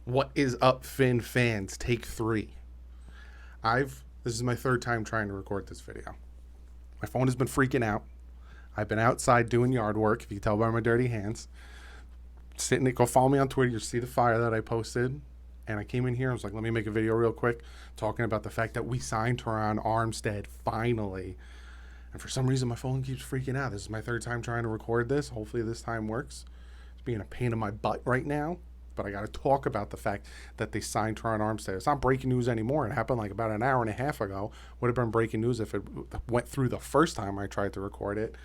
What is up, Finn fans? Take three. This is my third time trying to record this video. My phone has been freaking out. I've been outside doing yard work, if you can tell by my dirty hands. Go follow me on Twitter, you'll see the fire that I posted. And I came in here, I was like, let me make a video real quick talking about the fact that we signed Terron Armstead finally. And for some reason, my phone keeps freaking out. This is my third time trying to record this. Hopefully this time works. It's being a pain in my butt right now. But I got to talk about the fact that they signed Terron Armstead. It's not breaking news anymore. It happened like about an hour and a half ago. Would have been breaking news if it went through the first time I tried to record it.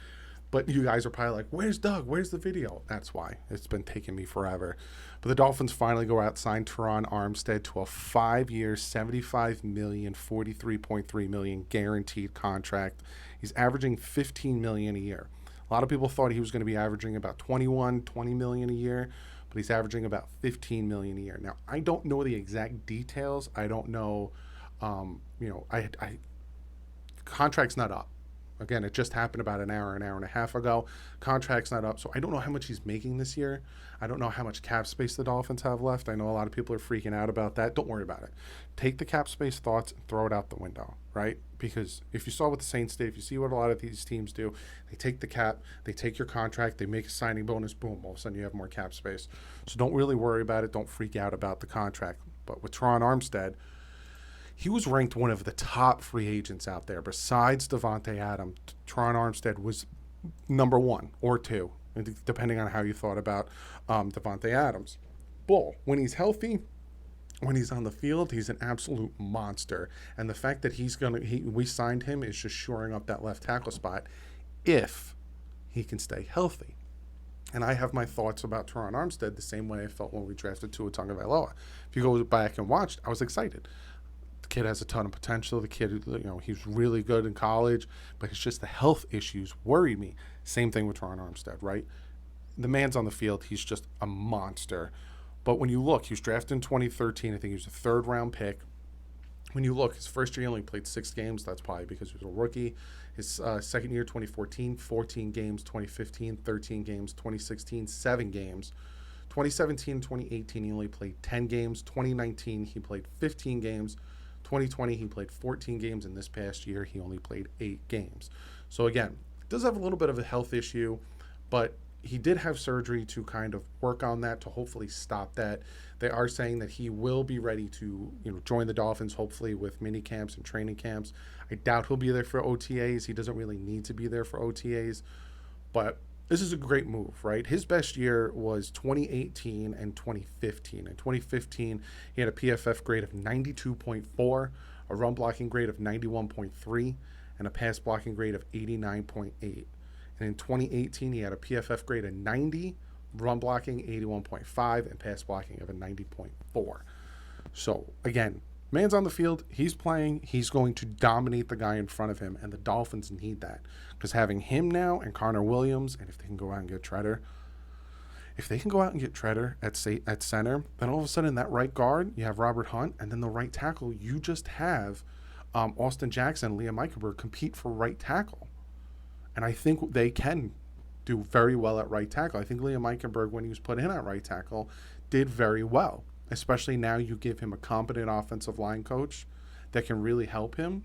But you guys are probably like, where's Doug? Where's the video? That's why. It's been taking me forever. But the Dolphins finally go out, sign Terron Armstead to a 5-year, $75 million, $43.3 million guaranteed contract. He's averaging $15 million a year. A lot of people thought he was going to be averaging about $20 million a year, but he's averaging about $15 million a year. Now, I don't know the exact details. I don't know, contract's not up. Again, it just happened about an hour and a half ago. Contract's not up, so I don't know how much he's making this year. I don't know how much cap space the Dolphins have left. I know a lot of people are freaking out about that. Don't worry about it. Take the cap space thoughts and throw it out the window, right? Because if you saw what the Saints did, if you see what a lot of these teams do, they take the cap, they take your contract, they make a signing bonus, boom, all of a sudden you have more cap space. So don't really worry about it. Don't freak out about the contract. But with Terron Armstead, he was ranked one of the top free agents out there. Besides Davante Adams, Terron Armstead was number one or two, depending on how you thought about Davante Adams. Bull, when he's healthy, when he's on the field, he's an absolute monster. And the fact that we signed him is just shoring up that left tackle spot if he can stay healthy. And I have my thoughts about Terron Armstead the same way I felt when we drafted Tua Tagovailoa. If you go back and watch, I was excited. The kid has a ton of potential. The kid, he's really good in college, but it's just the health issues worried me. Same thing with Terron Armstead, right? The man's on the field. He's just a monster. But when you look, he was drafted in 2013. I think he was a third-round pick. When you look, his first year he only played 6 games. That's probably because he was a rookie. His second year, 2014, 14 games. 2015, 13 games. 2016, 7 games. 2017, 2018, he only played 10 games. 2019, he played 15 games. 2020, he played 14 games, and this past year, he only played 8 games. So again, does have a little bit of a health issue, but he did have surgery to kind of work on that to hopefully stop that. They are saying that he will be ready to, join the Dolphins, hopefully with mini camps and training camps. I doubt he'll be there for OTAs. He doesn't really need to be there for OTAs, but this is a great move, right? His best year was 2018 and 2015. In 2015, he had a PFF grade of 92.4, a run blocking grade of 91.3, and a pass blocking grade of 89.8. And in 2018, he had a PFF grade of 90, run blocking 81.5, and pass blocking of a 90.4. So again, man's on the field, he's playing, he's going to dominate the guy in front of him, and the Dolphins need that. Because having him now and Connor Williams, and if they can go out and get Treader, at center, then all of a sudden that right guard, you have Robert Hunt, and then the right tackle, you just have Austin Jackson, Liam Eichenberg compete for right tackle. And I think they can do very well at right tackle. I think Liam Eichenberg, when he was put in at right tackle, did very well. Especially now you give him a competent offensive line coach that can really help him.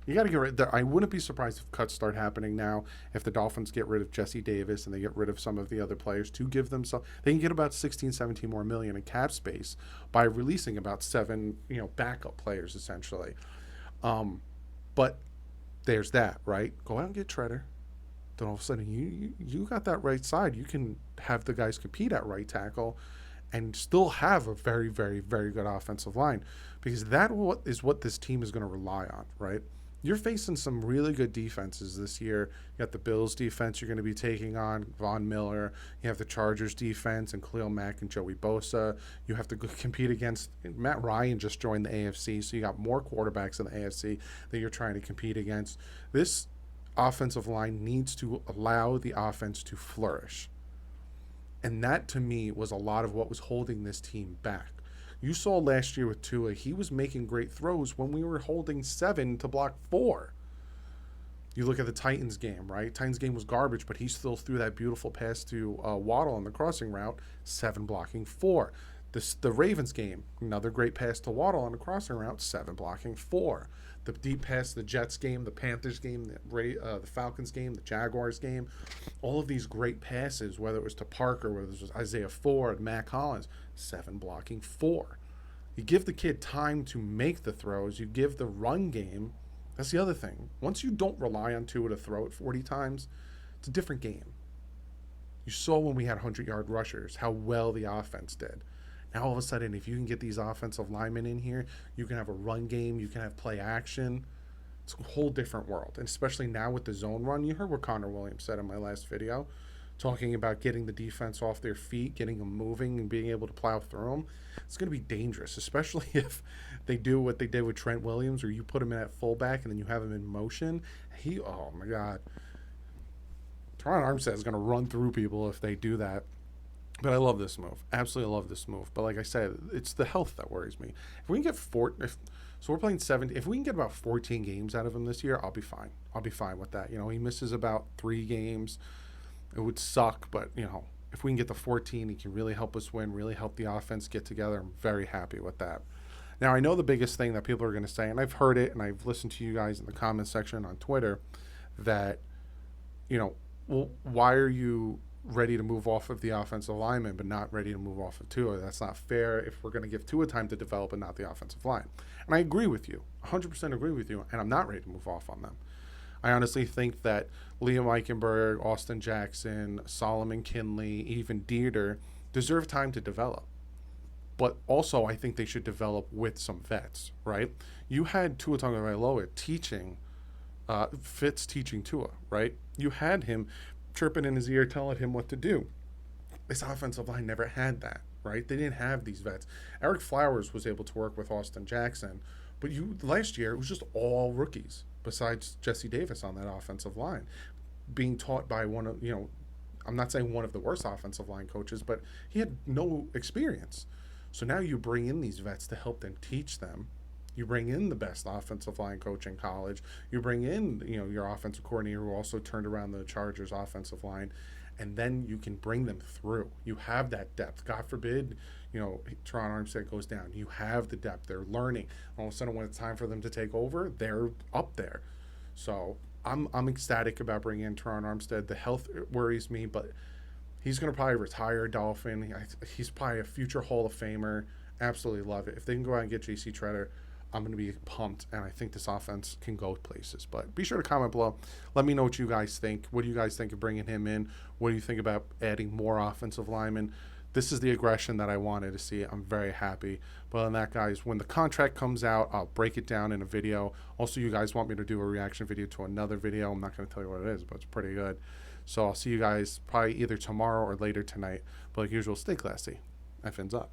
You got to get rid. I wouldn't be surprised if cuts start happening now. If the Dolphins get rid of Jesse Davis and they get rid of some of the other players to give them some, they can get about 16, 17 more million in cap space by releasing about 7, backup players essentially. But there's that, right? Go out and get Treader. Then all of a sudden you got that right side. You can have the guys compete at right tackle and still have a very, very, very good offensive line, because that is what this team is going to rely on, right? You're facing some really good defenses this year. You got the Bills defense you're going to be taking on, Von Miller. You have the Chargers defense and Khalil Mack and Joey Bosa. You have to compete against Matt Ryan just joined the AFC, so you got more quarterbacks in the AFC that you're trying to compete against. This offensive line needs to allow the offense to flourish. And that, to me, was a lot of what was holding this team back. You saw last year with Tua, he was making great throws when we were holding 7 to block 4. You look at the Titans game, right? Titans game was garbage, but he still threw that beautiful pass to Waddle on the crossing route, 7 blocking 4. The Ravens game, another great pass to Waddle on the crossing route, 7 blocking 4. The deep pass, the Jets game, the Panthers game, the Falcons game, the Jaguars game, all of these great passes, whether it was to Parker, whether it was Isaiah Ford, Matt Collins, 7 blocking 4. You give the kid time to make the throws. You give the run game. That's the other thing. Once you don't rely on Tua to throw it 40 times, it's a different game. You saw when we had 100-yard rushers how well the offense did. Now, all of a sudden, if you can get these offensive linemen in here, you can have a run game, you can have play action. It's a whole different world. And especially now with the zone run, you heard what Connor Williams said in my last video, talking about getting the defense off their feet, getting them moving, and being able to plow through them. It's going to be dangerous, especially if they do what they did with Trent Williams, or you put him in at fullback and then you have him in motion. Oh my God. Terron Armstead is going to run through people if they do that. But I love this move. Absolutely love this move. But like I said, it's the health that worries me. If we can get so we're playing 7. If we can get about 14 games out of him this year, I'll be fine. I'll be fine with that. You know, he misses about 3 games. It would suck, but you know, if we can get to 14, he can really help us win, really help the offense get together. I'm very happy with that. Now, I know the biggest thing that people are going to say, and I've heard it, and I've listened to you guys in the comment section on Twitter, that, you know, well, why are you ready to move off of the offensive lineman but not ready to move off of Tua? That's not fair if we're going to give Tua time to develop and not the offensive line. And I agree with you, 100% agree with you, and I'm not ready to move off on them. I honestly think that Liam Eichenberg, Austin Jackson, Solomon Kinley, even Dieter deserve time to develop. But also, I think they should develop with some vets, right? You had Tua Tagovailoa teaching, Fitz teaching Tua, right? You had him chirping in his ear, telling him what to do. This offensive line never had that, right? They didn't have these vets. Eric Flowers was able to work with Austin Jackson, but last year it was just all rookies besides Jesse Davis on that offensive line, being taught by one of, you know, I'm not saying one of the worst offensive line coaches, but he had no experience. So now you bring in these vets to help them teach them. You bring in the best offensive line coach in college. You bring in, you know, your offensive coordinator who also turned around the Chargers offensive line, and then you can bring them through. You have that depth. God forbid, you know, Terron Armstead goes down. You have the depth. They're learning. All of a sudden, when it's time for them to take over, they're up there. So I'm ecstatic about bringing in Terron Armstead. The health worries me, but he's going to probably retire a Dolphin. He's probably a future Hall of Famer. Absolutely love it. If they can go out and get J.C. Treader, I'm going to be pumped, and I think this offense can go places. But be sure to comment below. Let me know what you guys think. What do you guys think of bringing him in? What do you think about adding more offensive linemen? This is the aggression that I wanted to see. I'm very happy. But on that, guys, when the contract comes out, I'll break it down in a video. Also, you guys want me to do a reaction video to another video. I'm not going to tell you what it is, but it's pretty good. So I'll see you guys probably either tomorrow or later tonight. But like usual, stay classy. F ends up.